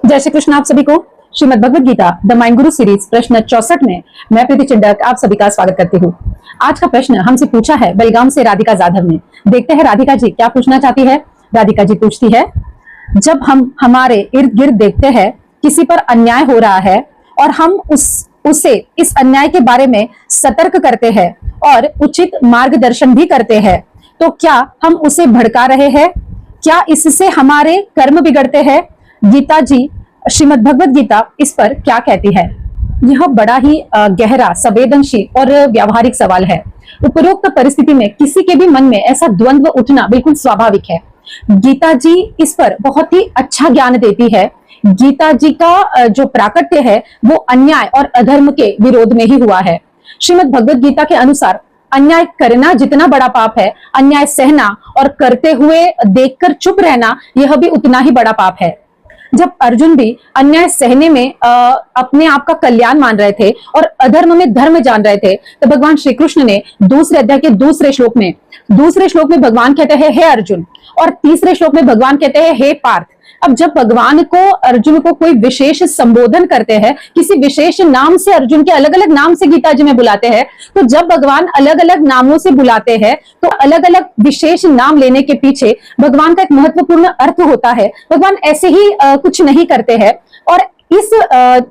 जय श्री कृष्ण। आप सभी को Shrimad Bhagavad Gita the mind Guru series प्रश्न 64 में मैं प्रीति चिंडक आप सभी का स्वागत करती हूँ। आज का प्रश्न हमसे पूछा है बेलगाम से राधिका जाधव ने। देखते हैं राधिका जी क्या पूछना चाहती है। राधिका जी पूछती है, जब हम हमारे इर्द गिर्द देखते हैं किसी पर अन्याय हो रहा है और हम उसे इस अन्याय के बारे में सतर्क करते हैं और उचित मार्गदर्शन भी करते हैं, तो क्या हम उसे भड़का रहे हैं? क्या इससे हमारे कर्म बिगड़ते हैं? गीता जी श्रीमद् भगवद गीता इस पर क्या कहती है? यह बड़ा ही गहरा, संवेदनशील और व्यावहारिक सवाल है। उपरोक्त परिस्थिति में किसी के भी मन में ऐसा द्वंद्व उठना बिल्कुल स्वाभाविक है। गीता जी इस पर बहुत ही अच्छा ज्ञान देती है। गीता जी का जो प्राकट्य है वो अन्याय और अधर्म के विरोध में ही हुआ है। श्रीमद् भगवद गीता के अनुसार अन्याय करना जितना बड़ा पाप है, अन्याय सहना और करते हुए देखकर चुप रहना यह भी उतना ही बड़ा पाप है। जब अर्जुन भी अन्याय सहने में अपने आप का कल्याण मान रहे थे और अधर्म में धर्म जान रहे थे, तो भगवान श्री कृष्ण ने दूसरे अध्याय के दूसरे श्लोक में भगवान कहते हैं हे अर्जुन, और तीसरे श्लोक में भगवान कहते हैं हे पार्थ। अब जब भगवान को अर्जुन को कोई विशेष संबोधन करते हैं, किसी विशेष नाम से अर्जुन के अलग अलग नाम से गीता जी में बुलाते हैं, तो जब भगवान अलग अलग नामों से बुलाते हैं तो अलग अलग विशेष नाम लेने के पीछे भगवान का एक महत्वपूर्ण अर्थ होता है। भगवान ऐसे ही कुछ नहीं करते हैं। और इस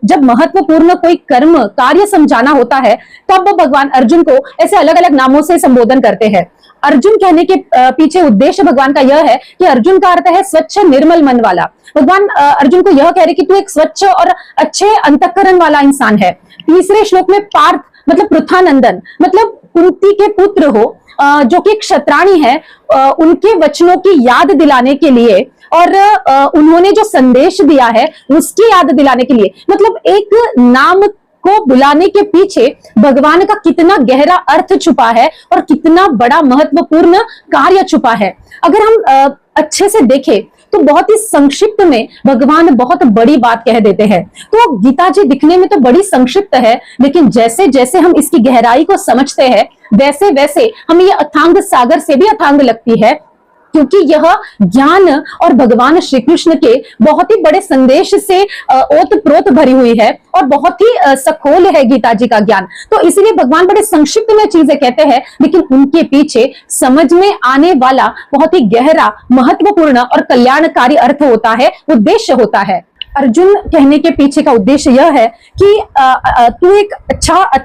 जब महत्वपूर्ण कोई कार्य समझाना होता है तब भगवान अर्जुन को ऐसे अलग अलग नामों से संबोधन करते हैं। अर्जुन कहने के पीछे उद्देश्य भगवान का यह है कि अर्जुन का अर्थ है स्वच्छ निर्मल मन वाला। भगवान अर्जुन को यह कह रहे कि तू एक स्वच्छ और अच्छे अंतःकरण वाला इंसान है। तीसरे श्लोक में पार्थ मतलब पृथानंदन, मतलब कुंती के पुत्र हो, जो कि क्षत्राणी है, उनके वचनों की याद दिलाने के लिए और उन्होंने जो संदेश दिया है उसकी याद दिलाने के लिए, मतलब एक नाम को बुलाने के पीछे भगवान का कितना गहरा अर्थ छुपा है और कितना बड़ा महत्वपूर्ण कार्य छुपा है। अगर हम अच्छे से देखें तो बहुत ही संक्षिप्त में भगवान बहुत बड़ी बात कह देते हैं। तो गीता जी दिखने में तो बड़ी संक्षिप्त है, लेकिन जैसे जैसे हम इसकी गहराई को समझते हैं वैसे वैसे हमें ये अथांग सागर से भी अथांग लगती है, क्योंकि यह ज्ञान और भगवान श्री कृष्ण के बहुत ही बड़े संदेश से ओतप्रोत भरी हुई है और बहुत ही सखोल है गीता जी का ज्ञान। तो इसलिए भगवान बड़े संक्षिप्त में चीजें कहते हैं, लेकिन उनके पीछे समझ में आने वाला बहुत ही गहरा, महत्वपूर्ण और कल्याणकारी अर्थ होता है, उद्देश्य होता है। अर्जुन कहने के पीछे का उद्देश्य यह है कि तू एक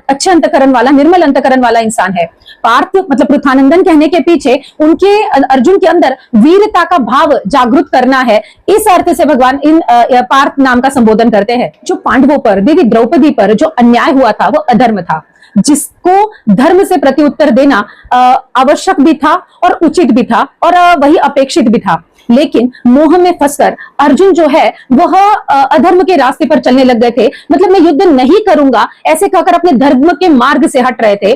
अच्छे अंतःकरण वाला, निर्मल अंतःकरण वाला इंसान है। पार्थ मतलब पृथानंदन कहने के पीछे उनके अर्जुन के अंदर वीरता का भाव जागृत करना है। इस अर्थ से भगवान इन पार्थ नाम का संबोधन करते हैं। जो पांडवों पर, देवी द्रौपदी पर जो अन्याय हुआ था वो अधर्म था, जिसको धर्म से प्रत्युत्तर देना आवश्यक भी था और उचित भी था और वही अपेक्षित भी था। लेकिन मोह में फंसकर अर्जुन जो है वह अधर्म के रास्ते पर चलने लग गए थे। मतलब मैं युद्ध नहीं करूंगा ऐसे कहकर अपने धर्म के मार्ग से हट रहे थे।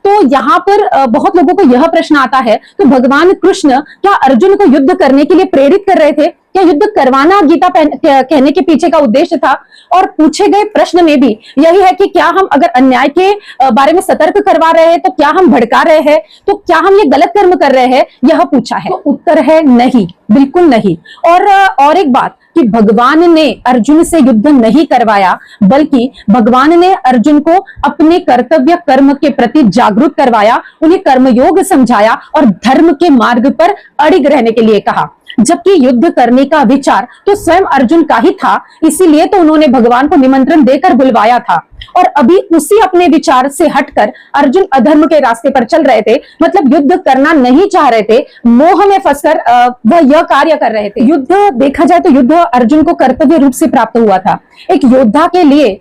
तो यहाँ पर बहुत लोगों को यह प्रश्न आता है कि भगवान कृष्ण क्या अर्जुन को युद्ध करने के लिए प्रेरित कर रहे थे? क्या युद्ध करवाना गीता कहने के पीछे का उद्देश्य था? और पूछे गए प्रश्न में भी यही है कि क्या हम अगर अन्याय के बारे में सतर्क करवा रहे हैं तो क्या हम भड़का रहे हैं, तो क्या हम ये गलत कर्म कर रहे हैं, यह पूछा है। तो उत्तर है नहीं, बिल्कुल नहीं। और एक बात कि भगवान ने अर्जुन से युद्ध नहीं करवाया, बल्कि भगवान ने अर्जुन को अपने कर्तव्य कर्म के प्रति जागरूक करवाया, उन्हें कर्मयोग समझाया और धर्म के मार्ग पर अड़िग रहने के लिए कहा। जबकि युद्ध करने का विचार तो स्वयं अर्जुन का ही था, इसीलिए तो उन्होंने भगवान को निमंत्रण देकर बुलवाया था। और अभी उसी अपने विचार से हटकर अर्जुन अधर्म के रास्ते पर चल रहे थे, मतलब युद्ध करना नहीं चाह रहे थे, मोह में फंसकर वह यह कार्य कर रहे थे। युद्ध देखा जाए तो युद्ध अर्जुन को कर्तव्य रूप से प्राप्त हुआ था। एक योद्धा के लिए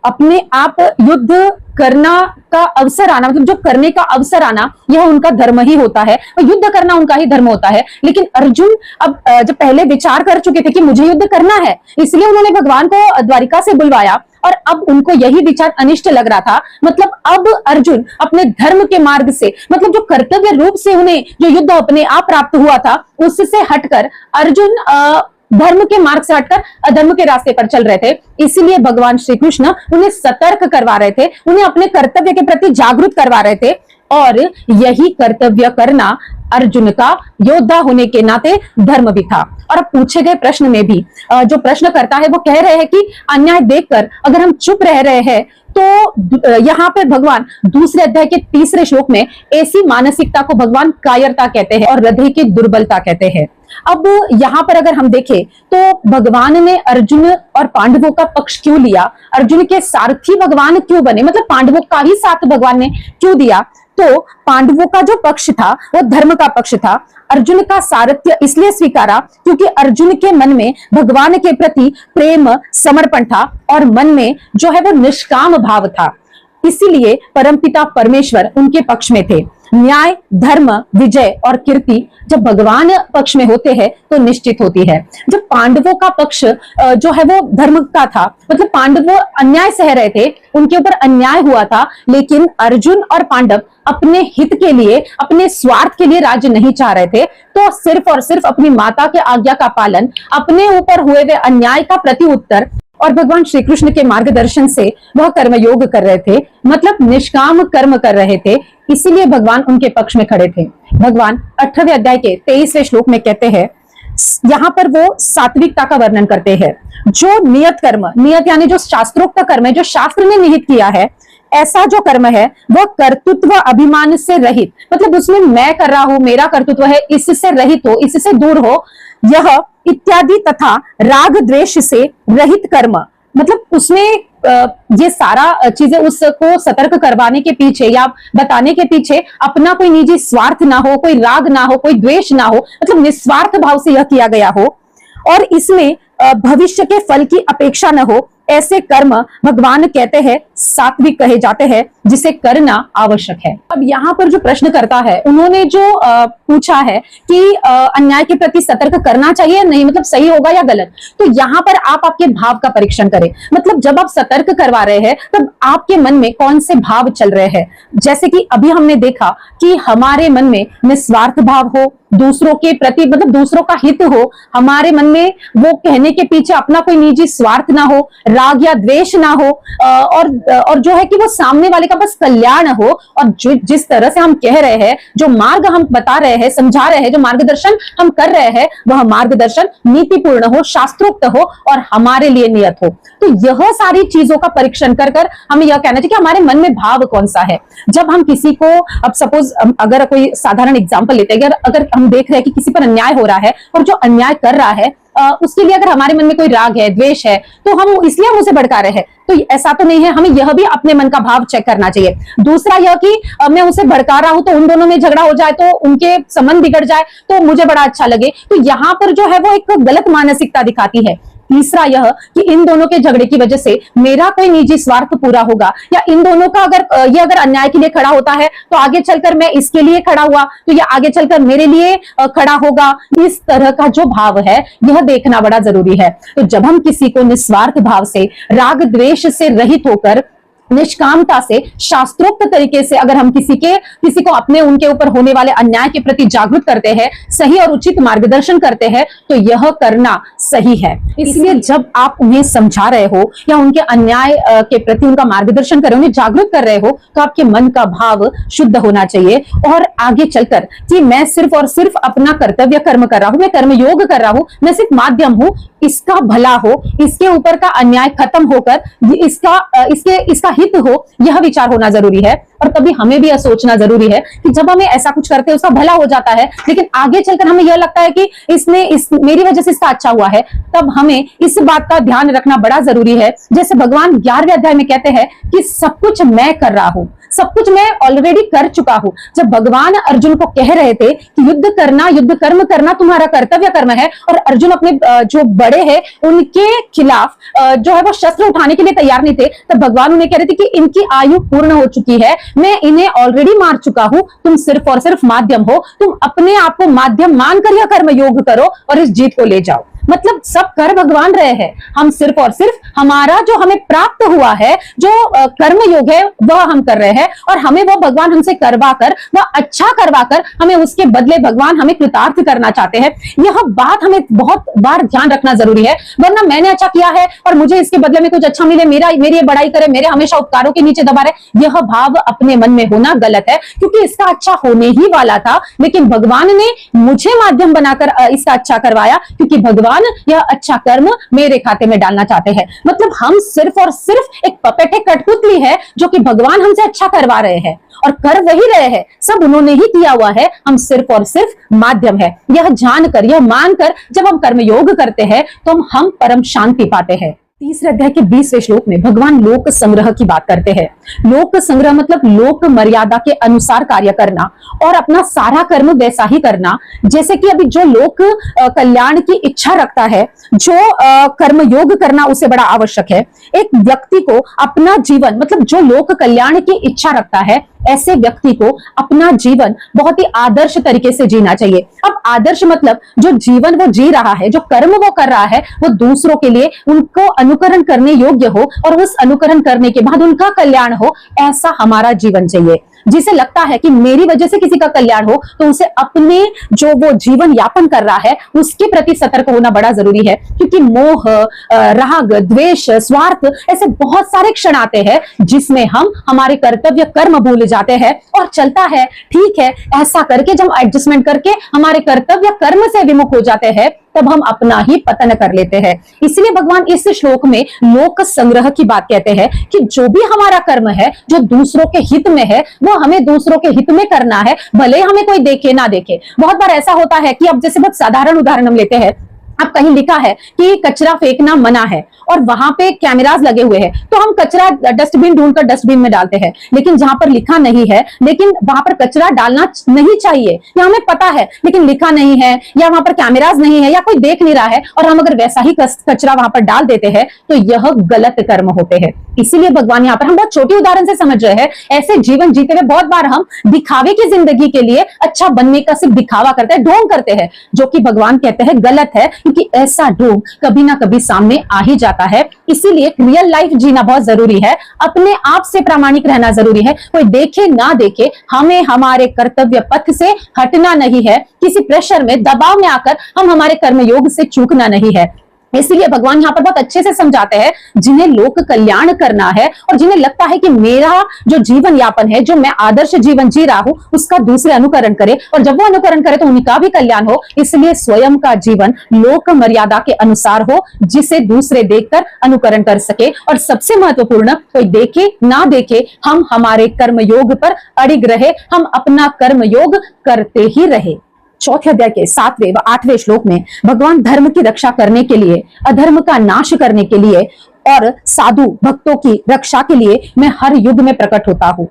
अपने आप युद्ध करना का अवसर आना, मतलब जो करने का अवसर आना, यह उनका धर्म ही होता है और युद्ध करना उनका ही धर्म होता है। लेकिन अर्जुन अब जब पहले विचार कर चुके थे कि मुझे युद्ध करना है, इसलिए उन्होंने भगवान को द्वारिका से बुलवाया और अब उनको यही विचार अनिष्ट लग रहा था। मतलब अब अर्जुन अपने धर्म के मार्ग से, मतलब जो कर्तव्य रूप से उन्हें जो युद्ध अपने आप प्राप्त हुआ था उससे हटकर अर्जुन धर्म के मार्ग से हटकर अधर्म के रास्ते पर चल रहे थे। इसीलिए भगवान श्री कृष्ण उन्हें सतर्क करवा रहे थे, उन्हें अपने कर्तव्य के प्रति जागरूक करवा रहे थे। और यही कर्तव्य करना अर्जुन का योद्धा होने के नाते धर्म भी था। और अब पूछे गए प्रश्न में भी जो प्रश्न करता है वो कह रहे हैं कि अन्याय देखकर अगर हम चुप रह रहे हैं तो यहाँ पर भगवान दूसरे अध्याय के तीसरे श्लोक में ऐसी मानसिकता को भगवान कायरता कहते हैं और हृदय की दुर्बलता कहते हैं। अब यहाँ पर अगर हम देखें तो भगवान ने अर्जुन और पांडवों का पक्ष क्यों लिया, अर्जुन के सारथी भगवान क्यों बने, मतलब पांडवों का ही साथ भगवान ने क्यों दिया। तो पांडवों का जो पक्ष था वो धर्म का पक्ष था। अर्जुन का सारथ्य इसलिए स्वीकारा क्योंकि अर्जुन के मन में भगवान के प्रति प्रेम समर्पण था और मन में जो है वो निष्काम भाव था। इसीलिए परमपिता परमेश्वर उनके पक्ष में थे। न्याय, धर्म, विजय और कीर्ति जब भगवान पक्ष में होते हैं तो निश्चित होती है। जब पांडवों का पक्ष जो है वो धर्म का था, मतलब पांडव अन्याय सह रहे थे, उनके ऊपर अन्याय हुआ था, लेकिन अर्जुन और पांडव अपने हित के लिए, अपने स्वार्थ के लिए राज्य नहीं चाह रहे थे, तो सिर्फ और सिर्फ अपनी माता के आज्ञा का पालन, अपने ऊपर हुए हुए अन्याय का प्रति उत्तर और भगवान श्री कृष्ण के मार्गदर्शन से वह कर्मयोग कर रहे थे, मतलब निष्काम कर्म कर रहे थे। इसीलिए भगवान उनके पक्ष में खड़े थे। भगवान 18वें अध्याय के 23वें श्लोक में कहते हैं, यहाँ पर वो सात्विकता का वर्णन करते हैं। जो नियत कर्म, नियत यानी जो शास्त्रोक्त कर्म है, जो शास्त्र ने निहित किया है, ऐसा जो कर्म है वह कर्तृत्व अभिमान से रहित, मतलब उसमें मैं कर रहा हूं, मेरा कर्तृत्व है, इससे रहित हो, इससे दूर हो, यह इत्यादि तथा राग द्वेष से रहित कर्म, मतलब उसमें ये सारा चीजें उसको सतर्क करवाने के पीछे या बताने के पीछे अपना कोई निजी स्वार्थ ना हो, कोई राग ना हो, कोई द्वेष ना हो, मतलब निस्वार्थ भाव से यह किया गया हो और इसमें भविष्य के फल की अपेक्षा न हो, ऐसे कर्म भगवान कहते हैं सात्विक कहे जाते हैं, जिसे करना आवश्यक है। अब यहाँ पर जो प्रश्न करता है, उन्होंने जो पूछा है कि अन्याय के प्रति सतर्क करना चाहिए या नहीं, मतलब सही होगा या गलत, तो यहाँ पर आप आपके भाव का परीक्षण करें। मतलब जब आप सतर्क करवा रहे हैं तब आपके मन में कौन से भाव चल रहे हैं। जैसे कि अभी हमने देखा कि हमारे मन में निस्वार्थ भाव हो, दूसरों के प्रति मतलब दूसरों का हित हो, हमारे मन में वो कहने के पीछे अपना कोई निजी स्वार्थ ना हो, राग या द्वेष ना हो, और जो है कि वो सामने वाले का बस कल्याण हो। और जिस तरह से हम कह रहे हैं, जो मार्ग हम बता रहे हैं, समझा रहे हैं, जो मार्गदर्शन हम कर रहे हैं, वह मार्गदर्शन नीतिपूर्ण हो, शास्त्रोक्त हो और हमारे लिए नियत हो। तो यह सारी चीजों का परीक्षण कर कर हमें यह कहना चाहिए कि हमारे मन में भाव कौन सा है। जब हम किसी को, अब सपोज अगर कोई साधारण एग्जाम्पल लेते हैं, अगर हम देख रहे हैं कि किसी पर अन्याय हो रहा है और जो अन्याय कर रहा है उसके लिए अगर हमारे मन में कोई राग है, द्वेष है, तो हम इसलिए हम उसे भड़का रहे हैं, तो ऐसा तो नहीं है। हमें यह भी अपने मन का भाव चेक करना चाहिए। दूसरा यह कि मैं उसे भड़का रहा हूं तो उन दोनों में झगड़ा हो जाए, तो उनके संबंध बिगड़ जाए तो मुझे बड़ा अच्छा लगे, तो यहां पर जो है वो एक गलत मानसिकता दिखाती है। तीसरा यह कि इन दोनों के झगड़े की वजह से मेरा कोई निजी स्वार्थ पूरा होगा, या इन दोनों का अगर अन्याय के लिए खड़ा होता है तो आगे चलकर मैं इसके लिए खड़ा हुआ तो ये आगे चलकर मेरे लिए खड़ा होगा। इस तरह का जो भाव है यह देखना बड़ा जरूरी है। तो जब हम किसी को निस्वार्थ भाव से, राग द्वेष से रहित होकर, निष्कामता से, शास्त्रोक्त तरीके से अगर हम किसी को अपने उनके ऊपर होने वाले अन्याय के प्रति जागरूक करते हैं, सही और उचित मार्गदर्शन करते हैं, तो यह करना सही है। इसलिए जब आप उन्हें समझा रहे हो या उनके अन्याय के प्रति उनका मार्गदर्शन कर रहे हो, उन्हें जागरूक कर रहे हो, तो आपके मन का भाव शुद्ध होना चाहिए और आगे चलकर कि मैं सिर्फ और सिर्फ अपना कर्तव्य कर्म कर रहा हूं, मैं कर्मयोग कर रहा हूं, मैं सिर्फ माध्यम हूं, इसका भला हो, इसके ऊपर का अन्याय खत्म होकर इसका हित हो, यह विचार होना जरूरी है। और तभी हमें भी यह सोचना जरूरी है कि जब हमें ऐसा कुछ करते हैं उसका भला हो जाता है, लेकिन आगे चलकर हमें यह लगता है कि मेरी वजह से इसका अच्छा हुआ है, तब हमें इस बात का ध्यान रखना बड़ा जरूरी है। जैसे भगवान 11वें अध्याय में कहते हैं कि सब कुछ मैं कर रहा हूं, सब कुछ मैं ऑलरेडी कर चुका हूं। जब भगवान अर्जुन को कह रहे थे कि युद्ध करना, युद्ध कर्म करना तुम्हारा कर्तव्य कर्म है, और अर्जुन अपने जो बड़े हैं उनके खिलाफ जो है वो शस्त्र उठाने के लिए तैयार नहीं थे, तब भगवान उन्हें कह रहे थे कि इनकी आयु पूर्ण हो चुकी है, मैं इन्हें ऑलरेडी मार चुका हूं, तुम सिर्फ और सिर्फ माध्यम हो, तुम अपने आप को माध्यम मानकर यह कर्म योग करो और इस जीत को ले जाओ। मतलब सब कर भगवान रहे हैं, हम सिर्फ और सिर्फ हमारा जो हमें प्राप्त हुआ है, जो कर्म योग है वह हम कर रहे हैं, और हमें वो भगवान हमसे करवाकर, वह अच्छा करवाकर हमें उसके बदले भगवान हमें कृतार्थ करना चाहते हैं। यह बात हमें बहुत बार ध्यान रखना जरूरी है, वरना मैंने अच्छा किया है और मुझे इसके बदले में कुछ अच्छा मिले, मेरी बड़ाई करे, मेरे हमेशा उपकारों के नीचे दबा रहे, यह भाव अपने मन में होना गलत है, क्योंकि इसका अच्छा होने ही वाला था, लेकिन भगवान ने मुझे माध्यम बनाकर इसका अच्छा करवाया, क्योंकि भगवान यह अच्छा कर्म मेरे खाते में डालना चाहते हैं। मतलब हम सिर्फ और सिर्फ एक पपेट, एक कठपुतली है जो कि भगवान हमसे अच्छा करवा रहे हैं और कर वही रहे हैं, सब उन्होंने ही किया हुआ है, हम सिर्फ और सिर्फ माध्यम है। यह जानकर, यह मानकर जब हम कर्म योग करते हैं तो हम परम शांति पाते हैं। तीसरे अध्याय के 20वें श्लोक में भगवान लोक संग्रह की बात करते हैं। लोक संग्रह मतलब लोक मर्यादा के अनुसार कार्य करना और अपना सारा कर्म वैसा ही करना, जैसे कि अभी जो लोक कल्याण की इच्छा रखता है, जो कर्म योग करना उसे बड़ा आवश्यक है। एक व्यक्ति को अपना जीवन, मतलब जो लोक कल्याण की इच्छा रखता है, ऐसे व्यक्ति को अपना जीवन बहुत ही आदर्श तरीके से जीना चाहिए। अब आदर्श मतलब जो जीवन वो जी रहा है, जो कर्म वो कर रहा है, वो दूसरों के लिए उनको अनुकरण करने योग्य हो और उस अनुकरण करने के बाद उनका कल्याण हो, ऐसा हमारा जीवन चाहिए। जिसे लगता है कि मेरी वजह से किसी का कल्याण हो, तो उसे अपने जो वो जीवन यापन कर रहा है उसके प्रति सतर्क होना बड़ा जरूरी है, क्योंकि मोह, राग, द्वेष, स्वार्थ, ऐसे बहुत सारे क्षण आते हैं जिसमें हम हमारे कर्तव्य कर्म भूल जाते हैं और चलता है ठीक है, ऐसा करके जब एडजस्टमेंट करके हमारे कर्तव्य कर्म से विमुख हो जाते हैं, तब हम अपना ही पतन कर लेते हैं। इसलिए भगवान इस श्लोक में लोक संग्रह की बात कहते हैं कि जो भी हमारा कर्म है, जो दूसरों के हित में है, वो हमें दूसरों के हित में करना है, भले हमें कोई देखे ना देखे। बहुत बार ऐसा होता है कि अब जैसे बहुत साधारण उदाहरण हम लेते हैं, अब कहीं लिखा है कि कचरा फेंकना मना है और वहां पे कैमरास लगे हुए हैं, तो हम कचरा डस्टबिन ढूंढकर डस्टबिन में डालते हैं, लेकिन जहां पर लिखा नहीं है, लेकिन वहां पर कचरा डालना नहीं चाहिए, या हमें पता है लेकिन लिखा नहीं है, या वहां पर कैमरास नहीं है, या कोई देख नहीं रहा है, और हम अगर वैसा ही कचरा वहां पर डाल देते हैं, तो यह गलत कर्म होते हैं। इसीलिए भगवान यहाँ पर, हम बहुत छोटी उदाहरण से समझ रहे हैं, ऐसे जीवन जीते हुए बहुत बार हम दिखावे की जिंदगी के लिए अच्छा बनने का सिर्फ दिखावा करते हैं, ढोंग करते हैं, जो कि भगवान कहते हैं गलत है, क्योंकि ऐसा ढोंग कभी ना कभी सामने आ ही जाता है। इसीलिए रियल लाइफ जीना बहुत जरूरी है, अपने आप से प्रामाणिक रहना जरूरी है। कोई देखे ना देखे, हमें हमारे कर्तव्य पथ से हटना नहीं है, किसी प्रेशर में, दबाव में आकर हम हमारे कर्म योग से चूकना नहीं है। इसलिए भगवान यहाँ पर बहुत अच्छे से समझाते हैं, जिन्हें लोक कल्याण करना है और जिन्हें लगता है कि मेरा जो जीवन यापन है, जो मैं आदर्श जीवन जी रहा हूं, उसका दूसरे अनुकरण करे, और जब वो अनुकरण करे तो उनका भी कल्याण हो। इसलिए स्वयं का जीवन लोक मर्यादा के अनुसार हो, जिसे दूसरे देखकर अनुकरण कर सके, और सबसे महत्वपूर्ण, कोई देखे ना देखे, हम हमारे कर्म योग पर अड़िग रहे, हम अपना कर्म योग करते ही रहे। चौथे अध्याय के 7वें व 8वें श्लोक में भगवान धर्म की रक्षा करने के लिए, अधर्म का नाश करने के लिए और साधु भक्तों की रक्षा के लिए मैं हर युग में प्रकट होता हूं।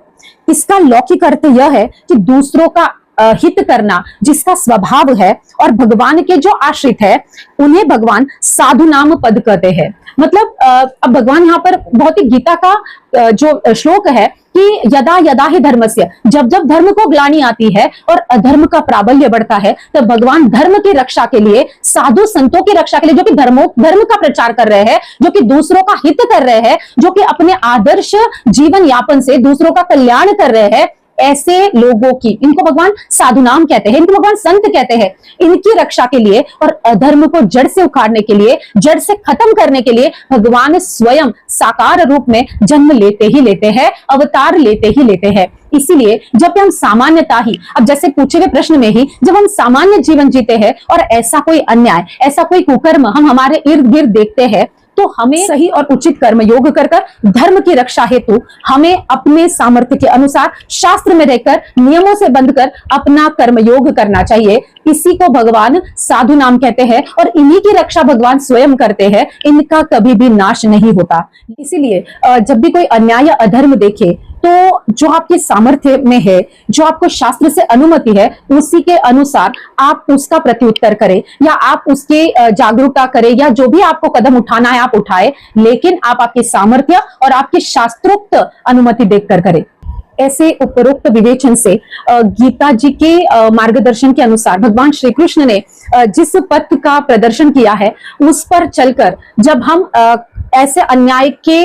इसका लौकिक अर्थ यह है कि दूसरों का हित करना जिसका स्वभाव है, और भगवान के जो आश्रित है उन्हें भगवान साधु नाम पद कहते हैं। मतलब अब भगवान यहाँ पर बहुत ही गीता का जो श्लोक है कि यदा यदा ही धर्मस्य, जब जब धर्म को ग्लानि आती है और अधर्म का प्राबल्य बढ़ता है, तब भगवान धर्म की रक्षा के लिए, साधु संतों की रक्षा के लिए, जो कि धर्म का प्रचार कर रहे हैं, जो कि दूसरों का हित कर रहे हैं, जो कि अपने आदर्श जीवन यापन से दूसरों का कल्याण कर रहे हैं, ऐसे लोगों की, इनको भगवान साधु नाम कहते हैं, इनको भगवान संत कहते हैं, इनकी रक्षा के लिए और अधर्म को जड़ से उखाड़ने के लिए, जड़ से खत्म करने के लिए भगवान स्वयं साकार रूप में जन्म लेते ही लेते हैं, अवतार लेते ही लेते हैं। इसीलिए जब भी हम सामान्यता ही, अब जैसे पूछे हुए प्रश्न में ही, जब हम सामान्य जीवन जीते हैं और ऐसा कोई अन्याय, ऐसा कोई कुकर्म हम हमारे इर्द गिर्द देखते हैं, तो हमें सही और उचित कर्म योग कर धर्म की रक्षा हेतु हमें अपने सामर्थ्य के अनुसार शास्त्र में रहकर, नियमों से बंधकर अपना कर्म योग करना चाहिए। इसी को भगवान साधु नाम कहते हैं और इन्हीं की रक्षा भगवान स्वयं करते हैं, इनका कभी भी नाश नहीं होता। इसीलिए जब भी कोई अन्याय या अधर्म देखे, तो जो आपके सामर्थ्य में है, जो आपको शास्त्र से अनुमति है, उसी के अनुसार आप उसका प्रत्युत्तर करें, या आप उसके जागरूकता करें, या जो भी आपको कदम उठाना है आप उठाए, लेकिन आप आपके सामर्थ्य और आपके शास्त्रोक्त अनुमति देखकर करें। ऐसे उपरोक्त विवेचन से गीता जी के मार्गदर्शन के अनुसार भगवान श्री कृष्ण ने जिस पथ का प्रदर्शन किया है उस पर चलकर जब हम ऐसे अन्याय के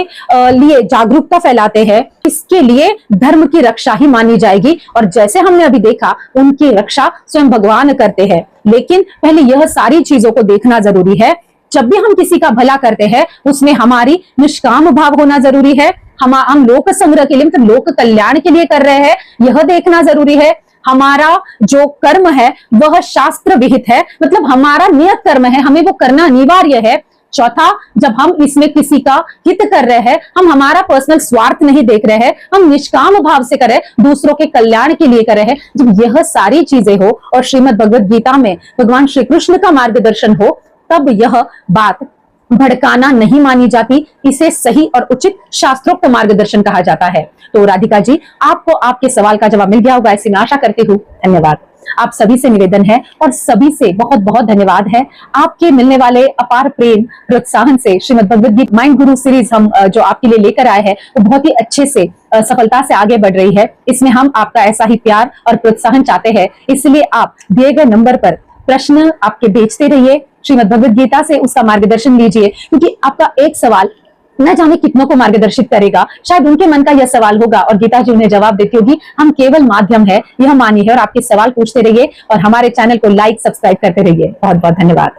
लिए जागरूकता फैलाते हैं, इसके लिए धर्म की रक्षा ही मानी जाएगी। और जैसे हमने अभी देखा, उनकी रक्षा स्वयं भगवान करते हैं। लेकिन पहले यह सारी चीजों को देखना जरूरी है। जब भी हम किसी का भला करते हैं, उसमें हमारी निष्काम भाव होना जरूरी है। हम लोक संग्रह के लिए, मतलब लोक कल्याण के लिए कर रहे हैं, यह देखना जरूरी है। हमारा जो कर्म है वह शास्त्र विहित है, मतलब हमारा नियत कर्म है, हमें वो करना अनिवार्य है। चौथा, जब हम इसमें किसी का हित कर रहे हैं, हम हमारा पर्सनल स्वार्थ नहीं देख रहे हैं, हम निष्काम भाव से कर रहे हैं, दूसरों के कल्याण के लिए कर रहे हैं। जब यह सारी चीजें हो और श्रीमद् भगवद गीता में भगवान श्री कृष्ण का मार्गदर्शन हो, तब यह बात भड़काना नहीं मानी जाती। इसे सही और उचित शास्त्रोक्त मार्गदर्शन कहा जाता है। तो राधिका जी, आपको आपके सवाल का जवाब मिल गया होगा, ऐसी मैं आशा करती हूँ। धन्यवाद। आप सभी से निवेदन है और सभी से बहुत बहुत धन्यवाद है। आपके मिलने वाले अपार प्रेम प्रोत्साहन से श्रीमद् भगवद गीता माइंड गुरु सीरीज हम जो आपके लिए लेकर आए हैं, वो बहुत ही अच्छे से सफलता से आगे बढ़ रही है। इसमें हम आपका ऐसा ही प्यार और प्रोत्साहन चाहते हैं। इसलिए आप दिए गए नंबर पर प्रश्न आपके भेजते रहिए, श्रीमद् भगवद गीता से उसका मार्गदर्शन लीजिए, क्योंकि आपका एक सवाल न जाने कितनों को मार्गदर्शित करेगा। शायद उनके मन का यह सवाल होगा और गीता जी उन्हें जवाब देती होगी। हम केवल माध्यम है, यह मानिए, और आपके सवाल पूछते रहिए और हमारे चैनल को लाइक सब्सक्राइब करते रहिए। बहुत बहुत धन्यवाद।